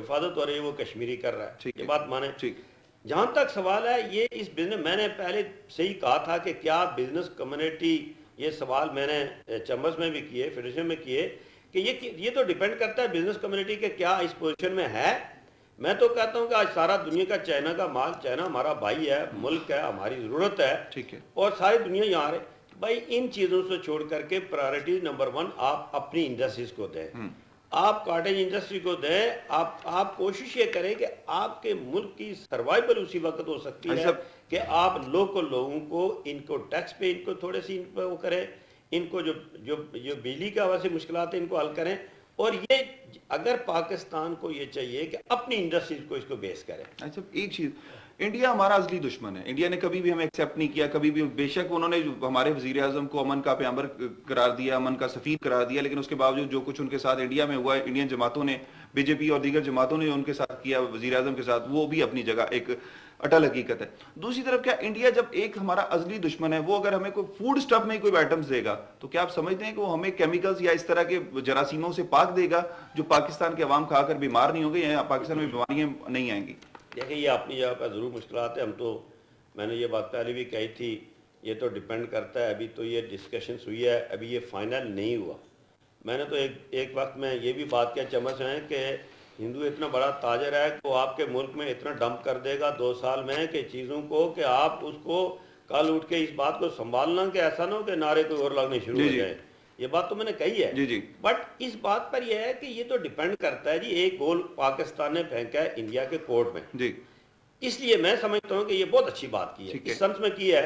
حفاظت ہو رہی ہے وہ کشمیری کر رہا ہے، یہ بات مانے. ٹھیک. جہاں تک سوال ہے یہ اس بزنس، میں نے پہلے صحیح کہا تھا کہ کیا بزنس کمیونٹی، یہ سوال میں نے چیمبرز میں بھی کیے، فیڈریشن میں کیے، کہ یہ تو ڈیپینڈ کرتا ہے بزنس کمیونٹی کے کیا اس پوزیشن میں ہے. میں تو کہتا ہوں کہ آج سارا دنیا کا چائنا کا مال، چائنا ہمارا بھائی ہے، ملک ہے، ہماری ضرورت ہے، اور ساری دنیا یہاں آ رہے. بھائی ان چیزوں سے چھوڑ کر کے پرائرٹی نمبر 1 آپ اپنی انڈسٹریز کو دیں، آپ کاٹیج انڈسٹری کو دیں. آپ کوشش یہ کریں کہ آپ کے ملک کی سروائیول اسی وقت ہو سکتی ہے کہ آپ لوکل لوگوں کو، ان کو ٹیکس پہ ان کو تھوڑے سی ان پہ وہ کریں، ان کو جو بجلی کا وجہ سے مشکلات ہیں ان کو حل کریں. اور یہ اگر پاکستان کو یہ چاہیے کہ اپنی انڈسٹریز کو اس کو بیس کرے. اچھا ایک چیز، انڈیا ہمارا ازلی دشمن ہے، انڈیا نے کبھی بھی ہمیں ایکسیپٹ نہیں کیا کبھی بھی. بے شک انہوں نے ہمارے وزیر اعظم کو امن کا پیغمبر قرار دیا، امن کا سفیر قرار دیا، لیکن اس کے باوجود جو کچھ ان کے ساتھ انڈیا میں ہوا ہے، انڈین جماعتوں نے، بی جے پی اور دیگر جماعتوں نے ان کے ساتھ کیا وزیر اعظم کے ساتھ، وہ بھی اپنی جگہ ایک اٹل حقیقت ہے. دوسری طرف کیا انڈیا جب ایک ہمارا ازلی دشمن ہے، وہ اگر ہمیں کوئی فوڈ سٹف میں کوئی آئٹمس دے گا تو کیا آپ سمجھتے ہیں کہ وہ ہمیں کیمیکلز یا اس طرح کے جراثیموں سے پاک دے گا جو پاکستان کے عوام کھا کر بیمار نہیں ہوں گے یا پاکستان میں بیماریاں نہیں آئیں گی؟ دیکھیں یہ اپنی جگہ پر ضرور مشکلات ہیں. میں نے یہ بات پہلے بھی کہی تھی، یہ تو ڈیپینڈ کرتا ہے. ابھی تو یہ ڈسکشنز ہوئی ہے، ابھی یہ فائنل نہیں ہوا. میں نے تو ایک وقت میں یہ بھی بات کیا چمچ میں کہ ہندو اتنا بڑا تاجر ہے کہ وہ آپ کے ملک میں اتنا ڈمپ کر دے گا 2 سال میں کہ چیزوں کو، کہ آپ اس کو کل اٹھ کے اس بات کو سنبھالنا کہ ایسا نہ ہو کہ نعرے کوئی اور لگنے شروع ہو جائے. یہ بات تو میں نے کہی ہے. بٹ اس بات پر یہ ہے کہ یہ تو ڈیپینڈ کرتا ہے جی. ایک گول پاکستان نے پھینکا ہے انڈیا کے کورٹ میں، اس لیے میں سمجھتا ہوں کہ یہ بہت اچھی بات کی ہے. اس سنس میں کی ہے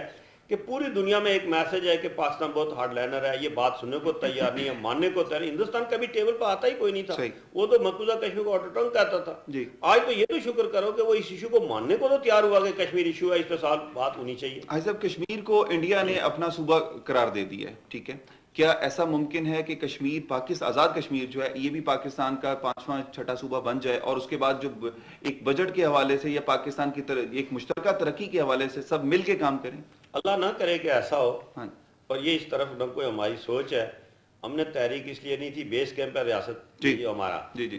کہ پوری دنیا میں ایک میسج ہے کہ پاکستان بہت ہارڈ لائنر ہے، یہ بات سننے کو تیار نہیں ہے، ماننے کو تیار نہیں. ہندوستان کبھی ٹیبل پہ آتا ہی کوئی نہیں تھا، وہ تو مقبوضہ کشمیر کو آٹو ٹنگ کہتا تھا. آج تو یہ تو شکر کرو کہ وہ اس ایشو کو ماننے کو تو تیار ہوا کہ کشمیر ایشو ہے، اس پہ سال بات ہونی چاہیے. صاحب کشمیر کو انڈیا نے اپنا صوبہ قرار دے دیا ہے، ٹھیک ہے، کیا ایسا ممکن ہے کہ کشمیر آزاد کشمیر جو ہے یہ بھی پاکستان کا 5واں 6ٹھا صوبہ بن جائے اور اس کے بعد جو ایک بجٹ کے حوالے سے یا پاکستان کی ایک مشترکہ ترقی کے حوالے سے سب مل کے کام کریں؟ اللہ نہ کرے کہ ایسا ہو. اور یہ اس طرف نہ کوئی ہماری سوچ ہے. ہم نے تحریک اس لیے نہیں تھی، بیس کیمپ ہے ریاست جو ہمارا،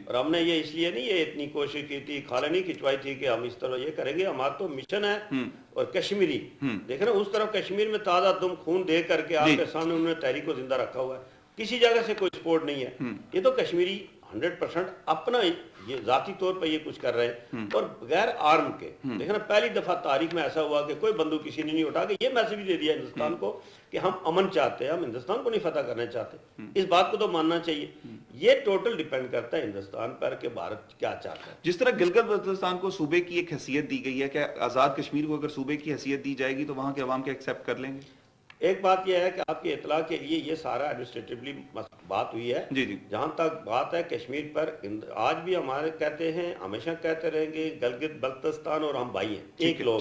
اور ہم نے یہ اس لیے نہیں یہ اتنی کوشش کی تھی، کھالے نہیں کھچوائی تھی کہ ہم اس طرح یہ کریں گے. ہمارا تو مشن ہے. اور کشمیری دیکھیں نا اس طرف کشمیر میں تازہ دم خون دے کر کے آپ کے سامنے انہوں نے تحریک کو زندہ رکھا ہوا ہے. کسی جگہ سے کوئی سپورٹ نہیں ہے. یہ تو کشمیری 100% اپنا یہ ذاتی طور پہ یہ کچھ کر رہے ہیں اور بغیر آرم کے. دیکھیں نا پہلی دفعہ تاریخ میں ایسا ہوا کہ کوئی بندوق کسی نے نہیں اٹھا کے یہ میسج بھی دے دیا ہندوستان کو کہ ہم امن چاہتے ہیں، ہم ہندوستان کو نہیں فتح کرنا چاہتے. اس بات کو تو ماننا چاہیے. یہ ٹوٹل ڈیپینڈ کرتا ہے ہندوستان پر کہ بھارت کیا چاہتا ہے. جس طرح گلگت بلتستان کو صوبے کی ایک حیثیت دی گئی ہے، کہ آزاد کشمیر کو اگر صوبے کی حیثیت دی جائے گی تو وہاں کے عوام کے ایکسیپٹ کر لیں گے؟ ایک بات یہ ہے کہ آپ کی اطلاع کے لیے یہ سارا ایڈمنسٹریٹیولی بات ہوئی ہے. جہاں تک بات ہے کشمیر پر، آج بھی ہمارے کہتے ہیں، ہمیشہ کہتے رہیں گے گلگت بلتستان اور ہم بھائی ہیں، ایک لوگ.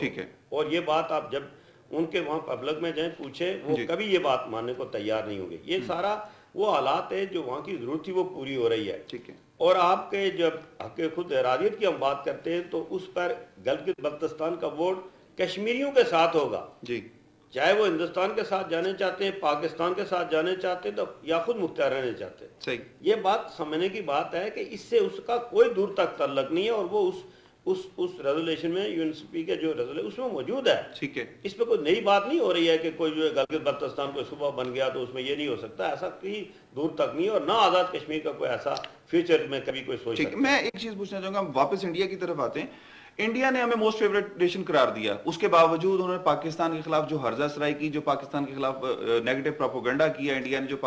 اور یہ بات آپ جب ان کے وہاں پبلک میں جائیں پوچھیں، وہ کبھی یہ بات ماننے کو تیار نہیں ہوں گے. یہ سارا وہ حالات ہے جو وہاں کی ضرورت تھی وہ پوری ہو رہی ہے. اور آپ کے جب حق خود ارادیت کی ہم بات کرتے ہیں تو اس پر گلگت بلتستان کا ووٹ کشمیریوں کے ساتھ ہوگا. چاہے وہ ہندوستان کے ساتھ جانے چاہتے ہیں، پاکستان کے ساتھ جانے چاہتے ہیں تو یا خود مختار رہنے چاہتے ہیں. یہ بات سمجھنے کی بات ہے کہ اس سے اس کا کوئی دور تک تعلق نہیں ہے. اور وہ اس ریزولیشن میں یو این سی پی کے جو ریزولیشن اس میں موجود ہے. اس پہ کوئی نئی بات نہیں ہو رہی ہے کہ کوئی جو ہے گلگت بلتستان کوئی صوبہ بن گیا تو اس میں یہ نہیں ہو سکتا. ایسا کہیں دور تک نہیں، اور نہ آزاد کشمیر کا کوئی ایسا فیوچر میں کبھی کوئی سوچ سکتا. میں ایک چیز پوچھنا چاہوں گا، واپس انڈیا کی طرف آتے ہیں. انڈیا نے ہمیں موسٹ فیوریٹ نیشن قرار دیا، اس کے باوجود انہوں نے پاکستان کے خلاف جو ہرزہ سرائی کی، جو پاکستان کے خلاف نیگیٹو پروپیگنڈا کیا انڈیا نے، جو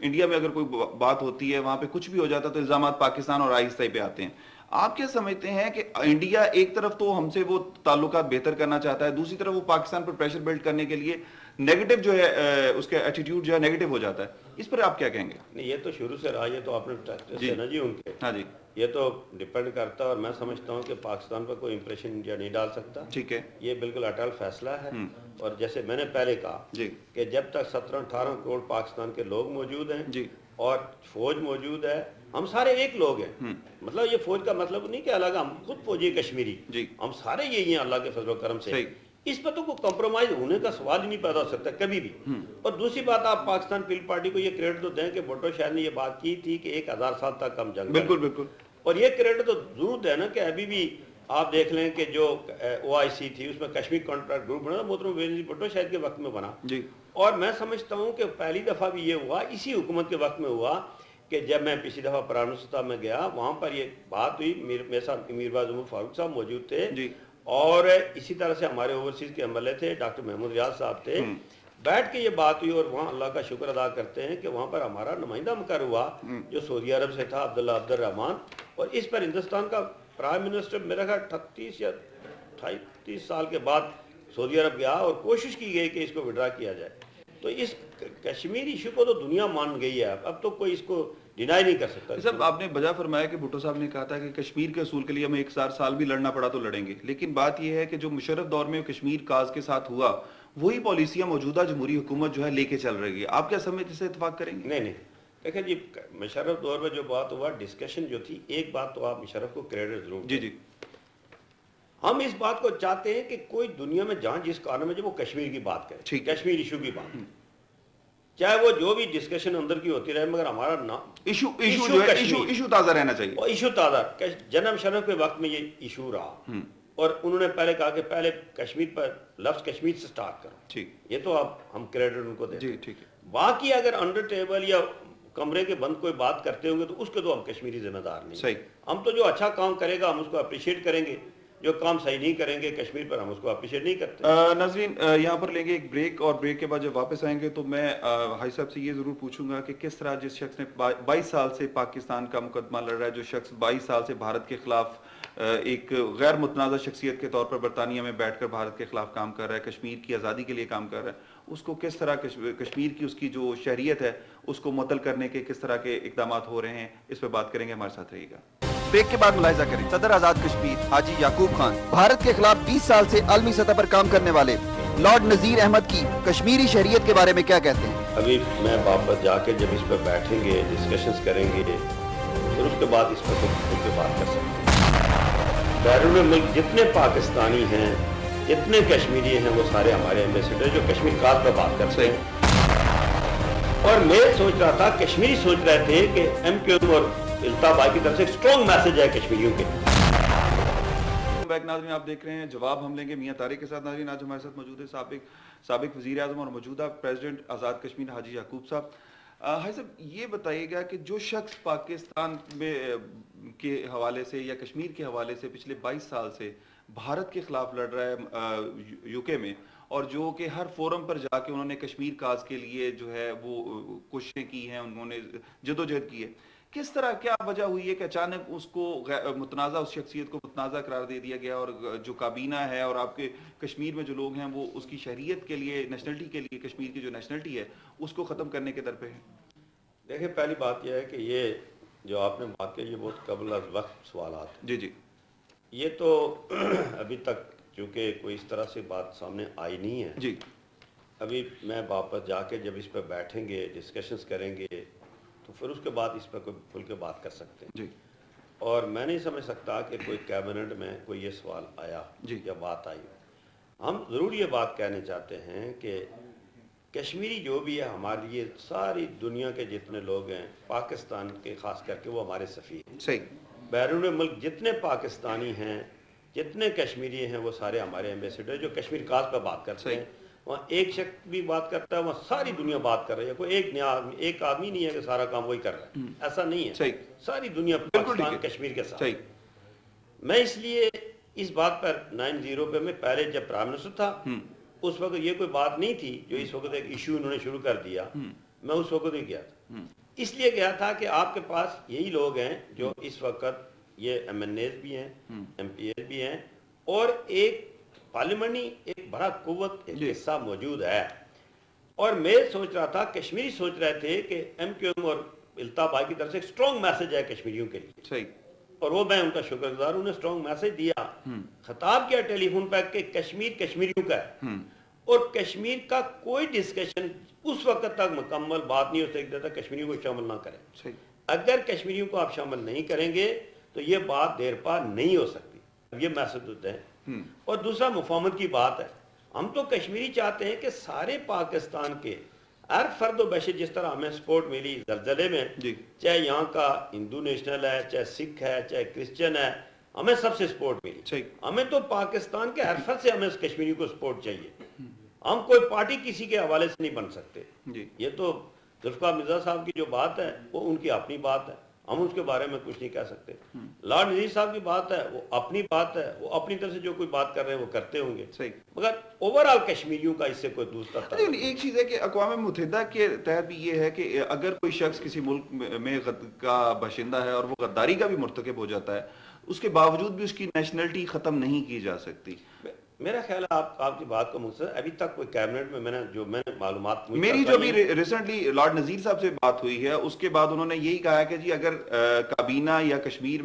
انڈیا میں اگر کوئی بات ہوتی ہے وہاں پہ کچھ بھی ہو جاتا تو الزامات پاکستان اور آئیسائی پہ آتے ہیں. آپ کیا سمجھتے ہیں کہ انڈیا ایک طرف تو ہم سے وہ تعلقات بہتر کرنا چاہتا ہے، دوسری طرف وہ پاکستان پر پریشر بلڈ کرنے کے لیے نیگیٹو جو ہے اس کا ایٹیٹیوڈ جو ہے نیگیٹو ہو جاتا ہے، اس پر آپ کیا کہیں گے؟ نہیں یہ تو شروع سے رہا، یہ تو آپ نے نا جی ان کے یہ تو ڈیپینڈ کرتا ہے. اور میں سمجھتا ہوں کہ پاکستان پر کوئی امپریشن انڈیا نہیں ڈال سکتا. یہ بالکل اٹل فیصلہ ہے. اور جیسے میں نے پہلے کہا کہ جب تک 17-18 کروڑ پاکستان کے لوگ موجود ہیں اور فوج موجود ہے، ہم سارے ایک لوگ ہیں. مطلب یہ فوج کا مطلب نہیں کہ الگ، ہم خود فوجی کشمیری، ہم سارے یہی ہیں اللہ کے فضل و کرم سے. اس پر تو کوئی کمپرومائز ہونے کا سوال ہی نہیں پیدا ہو سکتا کبھی بھی. اور دوسری بات آپ پاکستان پیپلز پارٹی کو یہ کریڈٹ تو دیں کہ بھٹو شاہد نے یہ بات کی تھی کہ 1000 سال تک ہم جنگ. بالکل بالکل. اور یہ کریڈٹ تو ضرور ہے نا کہ ابھی بھی آپ دیکھ لیں کہ جو OIC تھی اس میں کشمیر کانٹریکٹ گروپ بنا تھا، محترم ویل جی بھٹو شاید کے وقت میں بنا جی، اور میں سمجھتا ہوں کہ پہلی دفعہ بھی یہ ہوا اسی حکومت کے وقت میں ہوا کہ جب میں پچھلی دفعہ پرائم منسٹر صاحب میں گیا وہاں پر یہ بات ہوئی، میرے ساتھ میرواز عمر فاروق صاحب موجود تھے جی، اور اسی طرح سے ہمارے اوورسیز کے MLA تھے، ڈاکٹر محمود ریاض صاحب تھے، بیٹھ کے یہ بات ہوئی اور وہاں اللہ کا شکر ادا کرتے ہیں کہ وہاں پر ہمارا نمائندہ مقرر ہوا جو سعودی عرب سے تھا، عبداللہ عبدالرحمان، اور اس پر ہندوستان کا پرائم منسٹر میرا خیال 38 یا 38 سال کے بعد سعودی عرب گیا اور کوشش کی گئی کہ اس کو وڈرا کیا جائے. تو اس کشمیر ایشو کو تو دنیا مان گئی ہے، اب تو کوئی اس کو ڈینائی نہیں کر سکتا. صاحب آپ نے بجا فرمایا کہ بھٹو صاحب نے کہا تھا کہ کشمیر کے اصول کے لیے ہمیں 1 سال بھی لڑنا پڑا تو لڑیں گے، لیکن بات یہ ہے کہ جو مشرف دور میں کشمیر کاز کے ساتھ ہوا وہی پالیسیاں موجودہ جمہوری حکومت جو ہے لے کے چل رہی ہے. آپ کیا سمجھتے سے اتفاق کریں گے؟ نہیں دیکھیں جی، مشرف دور میں جو بات ہوا ڈسکشن جو تھی، ایک بات تو آپ مشرف کو کریڈٹ ضرور جی جی، ہم اس بات کو چاہتے ہیں کہ کوئی دنیا میں جہاں جس کارن میں جو وہ کشمیر کی بات کرے، کشمیر ایشو کی بات، چاہے وہ جو بھی ڈسکشن اندر کی ہوتی رہے، مگر ہمارا نام ایشو تازہ رہنا چاہیے. اور ایشو تازہ، جناب مشرف کے وقت میں یہ ایشو رہا اور انہوں نے پہلے کہا کہ پہلے کشمیر پر لفظ کشمیر سے سٹارٹ کرو، یہ تو اب ہم کریڈٹ ان کو دیتے ہیں. باقی اگر انڈر ٹیبل یا کمرے کے بند کوئی بات کرتے ہوں گے تو اس کے تو ہم کشمیری ذمہ دار نہیں. ہم تو جو اچھا کام کرے گا ہم اس کو اپریشیٹ کریں گے، جو کام صحیح نہیں کریں گے کشمیر پر ہم اس کو اپریشیٹ نہیں کرتے. ناظرین یہاں پر لیں گے ایک بریک، اور بریک کے بعد جب واپس آئیں گے تو میں حاج صاحب سے یہ ضرور پوچھوں گا کہ کس طرح جس شخص نے 22 سال سے پاکستان کا مقدمہ لڑ رہا ہے، جو شخص 22 سال سے بھارت کے خلاف ایک غیر متنازع شخصیت کے طور پر برطانیہ میں بیٹھ کر بھارت کے خلاف کام کر رہا ہے، کشمیر کی آزادی کے لیے کام کر رہا ہے، اس کو کس طرح کشمیر کی اس کی جو شہریت ہے اس کو معطل کرنے کے کس طرح کے اقدامات ہو رہے ہیں، اس پہ بات کریں گے. ہمارے ساتھ رہیے گا. بریک کے بعد ملاحظہ کریں صدر آزاد کشمیر حاجی یعقوب خان بھارت کے خلاف 20 سال سے عالمی سطح پر کام کرنے والے لارڈ نذیر احمد کی کشمیری شہریت کے بارے میں کیا کہتے ہیں. ابھی میں واپس جا کے جب اس پہ بیٹھیں گے ڈسکشنز کریں گے پھر اس کے بعد اس پہ کھل کے بات کر سکتے ہیں. بیرون ملک جتنے پاکستانی ہیں جتنے کشمیری ہیں وہ سارے ہمارے ایمبیسیڈر جو کشمیر کاز پہ بات کرتے ہیں. اور میں سوچ رہا تھا کشمیری سوچ رہے تھے کہ MQM اور الطاف بھائی کی طرف سے ایک سٹرونگ میسج ہے کشمیریوں کے. ناظرین آپ دیکھ رہے ہیں جواب ہم لیں گے میاں طارق کے ساتھ. ناظرین آج ہمارے ساتھ موجود ہے سابق وزیر اعظم اور موجودہ پریزیڈنٹ آزاد کشمیر حاجی یعقوب صاحب. حاجی صاحب یہ بتائیے گا کہ جو شخص پاکستان میں کے حوالے سے یا کشمیر کے حوالے سے پچھلے 22 سال سے بھارت کے خلاف لڑ رہا ہے UK میں، اور جو کہ ہر فورم پر جا کے انہوں نے کشمیر کاز کے لیے جو ہے وہ کوششیں کی ہیں، انہوں نے جدوجہد کی ہے، کس طرح کیا وجہ ہوئی ہے کہ اچانک اس کو متنازع اس شخصیت کو متنازع قرار دے دیا گیا، اور جو کابینہ ہے اور آپ کے کشمیر میں جو لوگ ہیں وہ اس کی شہریت کے لیے، نیشنلٹی کے لیے، کشمیر کی جو نیشنلٹی ہے اس کو ختم کرنے کے در پہ ہے؟ دیکھیں پہلی بات یہ ہے کہ یہ جو آپ نے بات کی یہ بہت قبل از وقت سوالات ہیں. جی جی، یہ تو ابھی تک چونکہ کوئی اس طرح سے بات سامنے آئی نہیں ہے. جی، ابھی میں واپس جا کے جب اس پہ بیٹھیں گے ڈسکشنز کریں گے تو پھر اس کے بعد اس پہ کوئی کھل کے بات کر سکتے ہیں. جی، اور میں نہیں سمجھ سکتا کہ کوئی کیبنٹ میں کوئی یہ سوال آیا یا بات آئی. ہم ضرور یہ بات کہنے چاہتے ہیں کہ کشمیری جو بھی ہے ہمارے لیے ساری دنیا کے جتنے لوگ ہیں پاکستان کے خاص کر کے وہ ہمارے سفیر ہیں. صحیح. بیرون ملک جتنے پاکستانی ہیں جتنے کشمیری ہیں وہ سارے ہمارے ایمبیسیڈر جو کشمیر کاز پہ بات کرتے ہیں. وہاں ایک شخص بھی بات کرتا ہے وہاں ساری دنیا بات کر رہی ہے. کوئی ایک آدمی نہیں ہے کہ سارا کام وہی کر رہا ہے، ایسا نہیں ہے. ساری دنیا پاکستان کشمیر کے ساتھ. میں اس لیے اس بات پر 9-0 پہ میں پہلے جب پرائم منسٹر تھا اس وقت یہ کوئی بات نہیں تھی جو اس وقت ایک ایشو انہوں نے شروع کر دیا. میں اس وقت ہی گیا تھا، اس لیے گیا تھا کہ آپ کے پاس یہی لوگ ہیں جو اس وقت یہ MNAs بھی ہیں، MPAs بھی ہیں، اور ایک پارلیمنٹی ایک بڑا قوت ایک حصہ موجود ہے. اور میں سوچ رہا تھا کشمیری سوچ رہے تھے کہ MQM اور الطاف بھائی کی طرف سے ایک سٹرونگ میسج ہے کشمیریوں کے لیے. صحیح. اور وہ میں ان کا شکر گزار ہوں، انہوں نے سٹرونگ میسج دیا، خطاب کیا ٹیلی فون پہ کہ کشمیر کشمیریوں کا ہے اور کشمیر کا کوئی ڈسکشن اس وقت تک مکمل بات نہیں ہو سکتا تھا کشمیریوں کو شامل نہ کریں. اگر کشمیریوں کو آپ شامل نہیں کریں گے تو یہ بات دیر پا نہیں ہو سکتی. یہ میسج ہوتے ہیں. اور دوسرا مفاہمت کی بات ہے. ہم تو کشمیری چاہتے ہیں کہ سارے پاکستان کے ہر فرد و بشر جس طرح ہمیں سپورٹ ملی زلزلے میں، چاہے یہاں کا ہندو نیشنل ہے، چاہے سکھ ہے، چاہے کرسچن ہے، ہمیں سب سے سپورٹ ملی. ہمیں تو پاکستان کے ہر فرد سے ہمیں کشمیری کو سپورٹ چاہیے. ہم کوئی پارٹی کسی کے حوالے سے نہیں بن سکتے. یہ تو ذوالفقار مرزا صاحب کی جو بات ہے وہ ان کی اپنی بات ہے، ہم اس کے بارے میں کچھ نہیں کہہ سکتے. لارڈ نذیر صاحب کی بات ہے وہ اپنی بات ہے، وہ اپنی طرف سے جو کوئی بات کر رہے ہیں وہ کرتے ہوں گے، مگر اوورآل کشمیریوں کا اس سے کوئی دوسرا ایک چیز ہے کہ اقوام متحدہ کے تحت بھی یہ ہے کہ اگر کوئی شخص کسی ملک میں کا باشندہ ہے اور وہ غداری کا بھی مرتکب ہو جاتا ہے، اس کے باوجود بھی اس کی نیشنلٹی ختم نہیں کی جا سکتی. میرا خیال ہے آپ کی بات کا مقصد ابھی تک کوئی کیبنٹ میں میں نے معلومات میری جو بھی ریسنٹلی لارڈ نذیر صاحب سے بات ہوئی ہے اس کے بعد انہوں نے یہی کہا ہے کہ جی اگر کابینہ یا کشمیر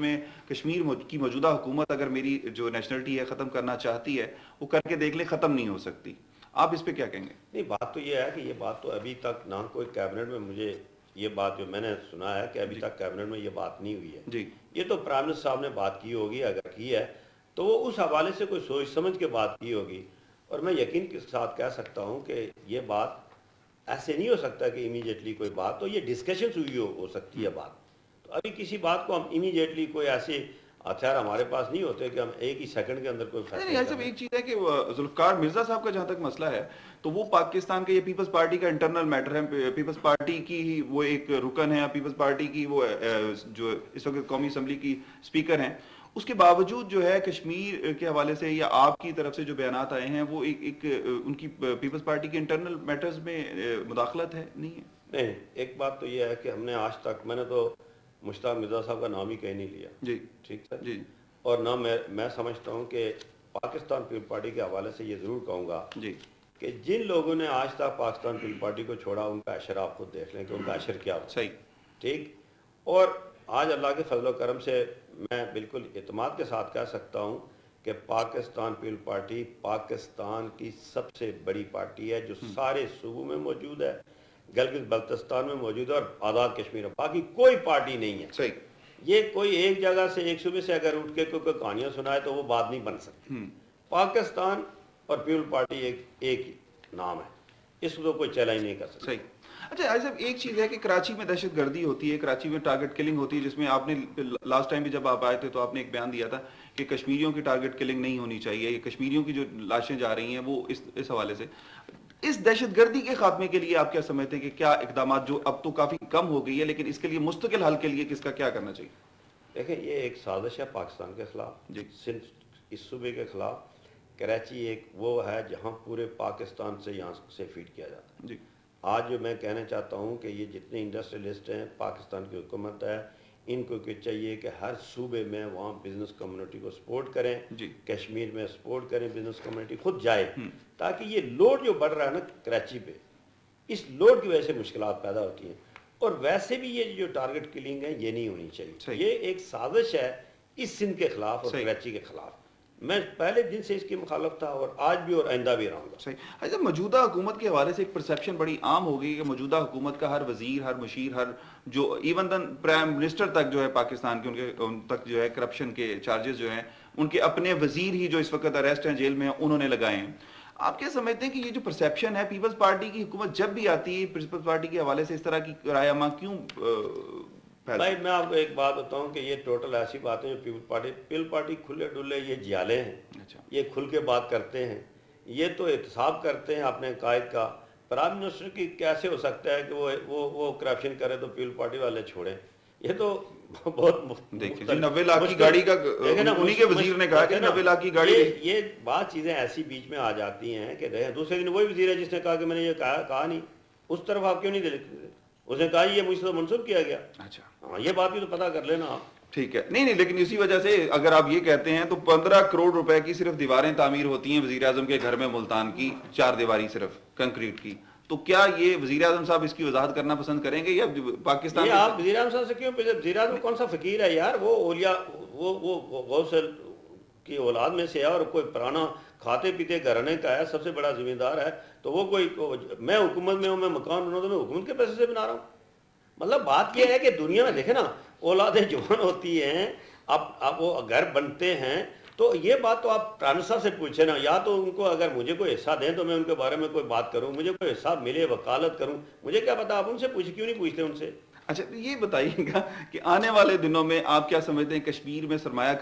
کی موجودہ حکومت اگر میری جو نیشنلٹی ہے ختم کرنا چاہتی ہے وہ کر کے دیکھ لیں، ختم نہیں ہو سکتی. آپ اس پہ کیا کہیں گے؟ نہیں، بات تو یہ ہے کہ یہ بات تو ابھی تک نہ کوئی کیبنٹ میں، مجھے یہ بات جو میں نے سنا ہے کہ ابھی تک کیبنٹ میں یہ بات نہیں ہوئی ہے. یہ تو پرائم منسٹر صاحب نے بات کی ہوگی، اگر کی ہے تو وہ اس حوالے سے کوئی سوچ سمجھ کے بات کی ہوگی. اور میں یقین کے ساتھ کہہ سکتا ہوں کہ یہ بات ایسے نہیں ہو سکتا کہ امیجیٹلی کوئی بات تو یہ ڈسکشنز ہوئی ہو سکتی ہے بات. تو ابھی کسی بات کو ہم امیجیٹلی کوئی ایسے ہتھیار ہمارے پاس نہیں ہوتے کہ ہم ایک ہی سیکنڈ کے اندر کوئی فیصلہ کریں. ایک چیز ہے کہ ذوالفقار مرزا صاحب کا جہاں تک مسئلہ ہے تو وہ پاکستان کے یہ پیپلز پارٹی کا انٹرنل میٹر ہے. پیپلز پارٹی کی وہ ایک رکن ہے، پیپلز پارٹی کی وہ جو اس وقت قومی اسمبلی کی اسپیکر ہیں. اس کے باوجود جو ہے کشمیر کے حوالے سے یا آپ کی طرف سے جو بیانات آئے ہیں وہ ایک ان کی پیپلز پارٹی کے انٹرنل میٹرز میں مداخلت ہے نہیں ہے؟ نہیں، ایک بات تو یہ ہے کہ ہم نے آج تک، میں نے تو مشتاق مرزا صاحب کا نام ہی کہیں نہیں لیا. ٹھیک ہے. اور نہ میں سمجھتا ہوں کہ پاکستان پیپل پارٹی کے حوالے سے یہ ضرور کہوں گا کہ جن لوگوں نے آج تک پاکستان پیپل پارٹی کو چھوڑا ان کا عشر آپ خود دیکھ لیں کہ ان کا عشر کیا ہو. ٹھیک. اور آج اللہ کے فضل و کرم سے میں بالکل اعتماد کے ساتھ کہہ سکتا ہوں کہ پاکستان پیپل پارٹی پاکستان کی سب سے بڑی پارٹی ہے جو سارے صوبوں میں موجود ہے، گلگت بلتستان میں موجود ہے اور آزاد کشمیر میں. باقی کوئی پارٹی نہیں ہے. یہ کوئی ایک جگہ سے ایک صوبے سے اگر اٹھ کے کوئی کہانیاں سنائے تو وہ بات نہیں بن سکتی. پاکستان اور پیپل پارٹی ایک ہی نام ہے، اس کو کوئی چیلنج نہیں کر سکتا. اچھا آج صاحب ایک چیز ہے کہ کراچی میں دہشت گردی ہوتی ہے، کراچی میں ٹارگٹ کلنگ ہوتی ہے، جس میں آپ نے لاسٹ ٹائم بھی جب آپ آئے تھے تو آپ نے ایک بیان دیا تھا کہ کشمیریوں کی ٹارگٹ کلنگ نہیں ہونی چاہیے، یہ کشمیریوں کی جو لاشیں جا رہی ہیں وہ اس حوالے سے. اس دہشت گردی کے خاتمے کے لیے آپ کیا سمجھتے ہیں کہ کیا اقدامات، جو اب تو کافی کم ہو گئی ہے لیکن اس کے لیے مستقل حل کے لیے کس کا کیا کرنا چاہیے؟ دیکھیں یہ ایک سازش ہے پاکستان کے خلاف، اس صوبے کے خلاف. کراچی ایک وہ ہے جہاں پورے پاکستان سے یہاں سے فیڈ کیا جاتا ہے. آج جو میں کہنا چاہتا ہوں کہ یہ جتنے انڈسٹریلسٹ ہیں، پاکستان کی حکومت ہے، ان کو چاہیے کہ ہر صوبے میں وہاں بزنس کمیونٹی کو سپورٹ کریں. کشمیر میں سپورٹ کریں، بزنس کمیونٹی خود جائے، تاکہ یہ لوڈ جو بڑھ رہا ہے نا کراچی پہ، اس لوڈ کی وجہ سے مشکلات پیدا ہوتی ہیں. اور ویسے بھی یہ جو ٹارگٹ کلنگ ہے یہ نہیں ہونی چاہیے. یہ ایک سازش ہے اس سندھ کے خلاف اور کراچی کے خلاف. میں پہلے دن سے اس کی مخالف تھا اور آج بھی اور آئندہ بھی رہوں گا. اچھا موجودہ حکومت کے حوالے سے ایک پرسیپشن بڑی عام ہو گئی کہ موجودہ حکومت کا ہر وزیر، ہر مشیر، ہر جو ایون دن پرائم منسٹر تک جو ہے پاکستان کے، ان تک جو ہے کرپشن کے چارجز جو ہیں ان کے اپنے وزیر ہی جو اس وقت اریسٹ ہیں، جیل میں ہیں، انہوں نے لگائے ہیں. آپ کیا سمجھتے ہیں کہ یہ جو پرسیپشن ہے پیپلز پارٹی کی حکومت جب بھی آتی ہے پیپلز پارٹی کے حوالے سے اس طرح کی رائے عامہ کیوں بھائی؟ میں آپ کو ایک بات بتاؤں کہ یہ ٹوٹل ایسی باتیں جو پیپل پارٹی کھلے ڈلے یہ جیالے ہیں. یہ کھل کے بات کرتے ہیں، یہ تو احتساب کرتے ہیں اپنے قائد کا. پرائم منسٹر کی کیسے ہو سکتا ہے کہ وہ کرپشن کرے تو پیپل پارٹی والے چھوڑیں؟ یہ تو بہت 90 لاکھ کی گاڑی کا انہی کے وزیر نے کہا کہ 90 لاکھ کی گاڑی. یہ بات چیزیں ایسی بیچ میں آ جاتی ہیں کہ دوسرے دن وہی وزیر ہے جس نے کہا کہ میں نے یہ کہا نہیں. اس طرف آپ کیوں نہیں دیکھتے؟ اس نے کہا یہ مجھ سے منسوخ کیا گیا. اچھا ہاں، یہ بات بھی تو پتہ کر لینا آپ. ٹھیک ہے. نہیں لیکن اسی وجہ سے اگر آپ یہ کہتے ہیں تو 15 کروڑ روپے کی صرف دیواریں تعمیر ہوتی ہیں وزیر اعظم کے گھر میں ملتان کی، 4 دیواری صرف کنکریٹ کی. تو کیا یہ وزیر اعظم صاحب اس کی وضاحت کرنا پسند کریں گے یا پاکستان یہ آپ وزیر اعظم صاحب سے کیوں؟ وزیر اعظم کون سا فقیر ہے یار؟ وہ اولیاء وہ غوث کی اولاد میں سے ہے اور کوئی پرانا کھاتے پیتے گھرانے کا ہے، سب سے بڑا ذمہ دار ہے. تو وہ کوئی میں حکومت میں ہوں، میں مکان بنا تو میں حکومت کے پیسے سے بنا رہا ہوں. مطلب بات یہ ہے کہ دنیا میں دیکھیں نا، اولادیں جوان ہوتی ہیں، اب وہ گھر بنتے ہیں تو یہ بات تو آپ پران صاحب سے پوچھیں نا, یا تو ان کو اگر مجھے کوئی حصہ دیں تو میں ان کے بارے میں کوئی بات کروں, مجھے کوئی حصہ ملے وکالت کروں, مجھے کیا پتا, آپ ان سے پوچھیں, کیوں نہیں پوچھتے ان سے؟ اچھا یہ بتائیے گا کہ آنے والے دنوں میں آپ کیا سمجھتے ہیں کشمیر میں سرمایہ